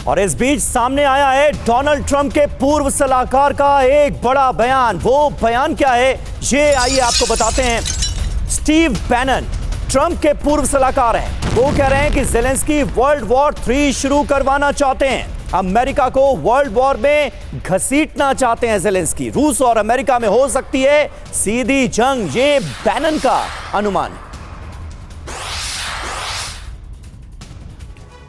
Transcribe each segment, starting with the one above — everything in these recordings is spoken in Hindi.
और इस बीच सामने आया है डोनाल्ड ट्रंप के पूर्व सलाहकार का एक बड़ा बयान। वो बयान क्या है, ये आइए आपको बताते हैं। स्टीव बैनन ट्रंप के पूर्व सलाहकार हैं। वो कह रहे हैं कि ज़ेलेंस्की वर्ल्ड वॉर 3 शुरू करवाना चाहते हैं। अमेरिका को वर्ल्ड वॉर में घसीटना चाहते हैं ज़ेलेंस्की। रूस और अमेरिका में हो सकती है सीधी जंग, ये बैनन का अनुमान है।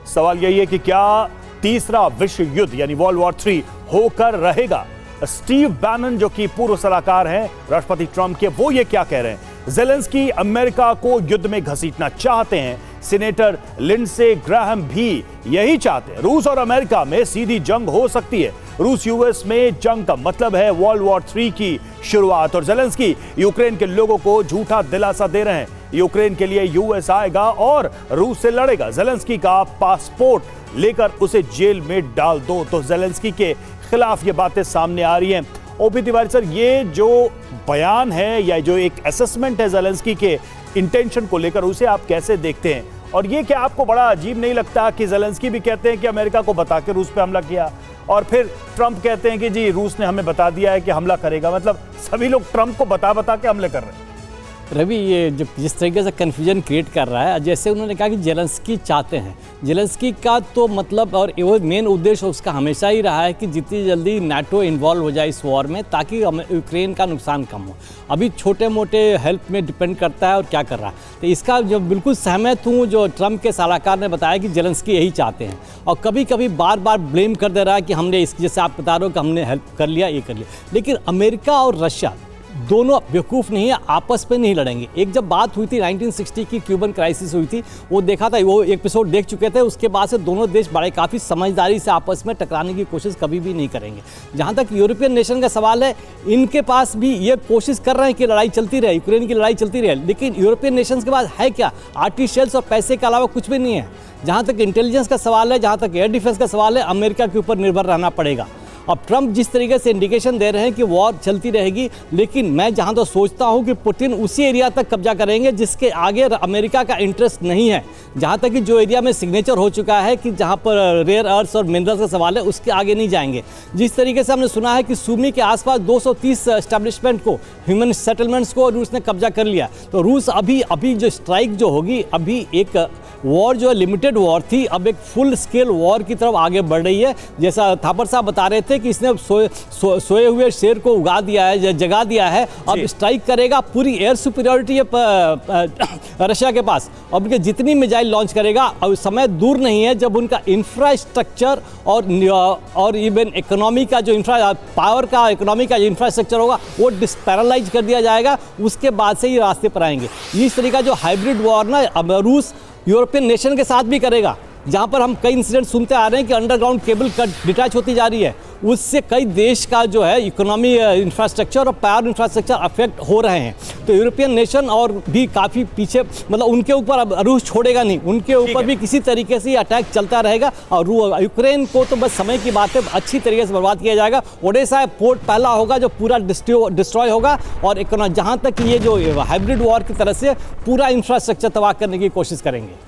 सवाल यही है कि क्या तीसरा विश्व युद्ध यानी वर्ल्ड वॉर 3 होकर रहेगा। स्टीव बैनन जो कि पूर्व सलाहकार हैं राष्ट्रपति ट्रंप के, वो ये क्या कह रहे हैं। ज़ेलेंस्की अमेरिका को युद्ध में घसीटना चाहते हैं। सीनेटर लिंडसे ग्राहम भी यही चाहते हैं। रूस और अमेरिका में सीधी जंग हो सकती है। रूस यूएस में जंग का मतलब है वर्ल्ड वॉर 3 की शुरुआत। और ज़ेलेंस्की यूक्रेन के लोगों को झूठा दिलासा दे रहे हैं। यूक्रेन के लिए यूएस आएगा और रूस से लड़ेगा। ज़ेलेंस्की का पासपोर्ट लेकर उसे जेल में डाल दो। तो ज़ेलेंस्की के खिलाफ ये बातें सामने आ रही हैं। ओपी तिवारी सर, ये जो बयान है या जो एक असेसमेंट है ज़ेलेंस्की के इंटेंशन को लेकर, उसे आप कैसे देखते हैं? और ये क्या आपको बड़ा अजीब नहीं लगता कि ज़ेलेंस्की भी कहते हैं कि अमेरिका को बता के रूस पे हमला किया, और फिर ट्रंप कहते हैं कि जी रूस ने हमें बता दिया है कि हमला करेगा? मतलब सभी लोग ट्रंप को बता के हमले कर रहे हैं। रवि, ये जो जिस तरीके से कन्फ्यूजन क्रिएट कर रहा है, जैसे उन्होंने कहा कि ज़ेलेंस्की चाहते हैं, ज़ेलेंस्की का तो मतलब और वो मेन उद्देश्य उसका हमेशा ही रहा है कि जितनी जल्दी नाटो इन्वॉल्व हो जाए इस वॉर में, ताकि यूक्रेन का नुकसान कम हो। अभी छोटे मोटे हेल्प में डिपेंड करता है और क्या कर रहा है। तो इसका जो बिल्कुल सहमत हूँ, जो ट्रंप के सलाहकार ने बताया कि ज़ेलेंस्की यही चाहते हैं, और कभी कभी बार बार ब्लेम कर दे रहा है कि हमने इस, जैसे आप बता रहे हो कि हमने हेल्प कर लिया, ये कर लिया। लेकिन अमेरिका और रशिया दोनों बेवकूफ़ नहीं है, आपस में नहीं लड़ेंगे। एक जब बात हुई थी 1960 की क्यूबन क्राइसिस हुई थी, वो देखा था, वो एपिसोड देख चुके थे। उसके बाद से दोनों देश बड़े काफ़ी समझदारी से आपस में टकराने की कोशिश कभी भी नहीं करेंगे। जहाँ तक यूरोपियन नेशन का सवाल है, इनके पास भी ये कोशिश कर रहे हैं कि लड़ाई चलती रहे, यूक्रेन की लड़ाई चलती रहे। लेकिन यूरोपियन नेशंस के पास है क्या? आर्टिफिशियल्स और पैसे के अलावा कुछ भी नहीं है। जहाँ तक इंटेलिजेंस का सवाल है, जहाँ तक एयर डिफेंस का सवाल है, अमेरिका के ऊपर निर्भर रहना पड़ेगा। अब ट्रंप जिस तरीके से इंडिकेशन दे रहे हैं कि वॉर चलती रहेगी, लेकिन मैं जहां तो सोचता हूं कि पुतिन उसी एरिया तक कब्जा करेंगे जिसके आगे अमेरिका का इंटरेस्ट नहीं है। जहां तक कि जो एरिया में सिग्नेचर हो चुका है कि जहां पर रेयर अर्थ्स और मिनरल्स का सवाल है, उसके आगे नहीं जाएंगे। जिस तरीके से हमने सुना है कि सुमी के आसपास 230 एस्टेब्लिशमेंट को, ह्यूमन सेटलमेंट्स को रूस ने कब्जा कर लिया। तो रूस अभी जो स्ट्राइक जो होगी, अभी एक वॉर जो लिमिटेड वॉर थी, अब एक फुल स्केल वॉर की तरफ आगे बढ़ रही है। जैसा थापर साहब बता रहे थे कि इसने सोए हुए शेर को उगा दिया है, जगा दिया है। अब स्ट्राइक करेगा, पूरी एयर सुपीरियरिटी है रशिया के पास। अब उनके जितनी मिसाइल लॉन्च करेगा, अब समय दूर नहीं है जब उनका इंफ्रास्ट्रक्चर और इवन इकोनॉमी का जो पावर का इकोनॉमी का जो इंफ्रास्ट्रक्चर होगा, वो डिस्पैरालाइज कर दिया जाएगा। उसके बाद से ही रास्ते पर आएंगे। इस तरीका जो हाइब्रिड वॉर ना, अब रूस यूरोपियन नेशन के साथ भी करेगा। जहाँ पर हम कई इंसिडेंट सुनते आ रहे हैं कि अंडरग्राउंड केबल कट डिटैच होती जा रही है, उससे कई देश का जो है इकोनॉमी इंफ्रास्ट्रक्चर और पावर इंफ्रास्ट्रक्चर अफेक्ट हो रहे हैं। तो यूरोपियन नेशन और भी काफ़ी पीछे, मतलब उनके ऊपर अब रूस छोड़ेगा नहीं, उनके ऊपर भी किसी तरीके से अटैक चलता रहेगा। और यूक्रेन को तो बस समय की बात है, अच्छी तरीके से बर्बाद किया जाएगा। ओडेसा पोर्ट पहला होगा जो पूरा डिस्ट्रॉय होगा, और जहाँ तक ये जो हाइब्रिड वॉर की तरह से पूरा इंफ्रास्ट्रक्चर तबाह करने की कोशिश करेंगे।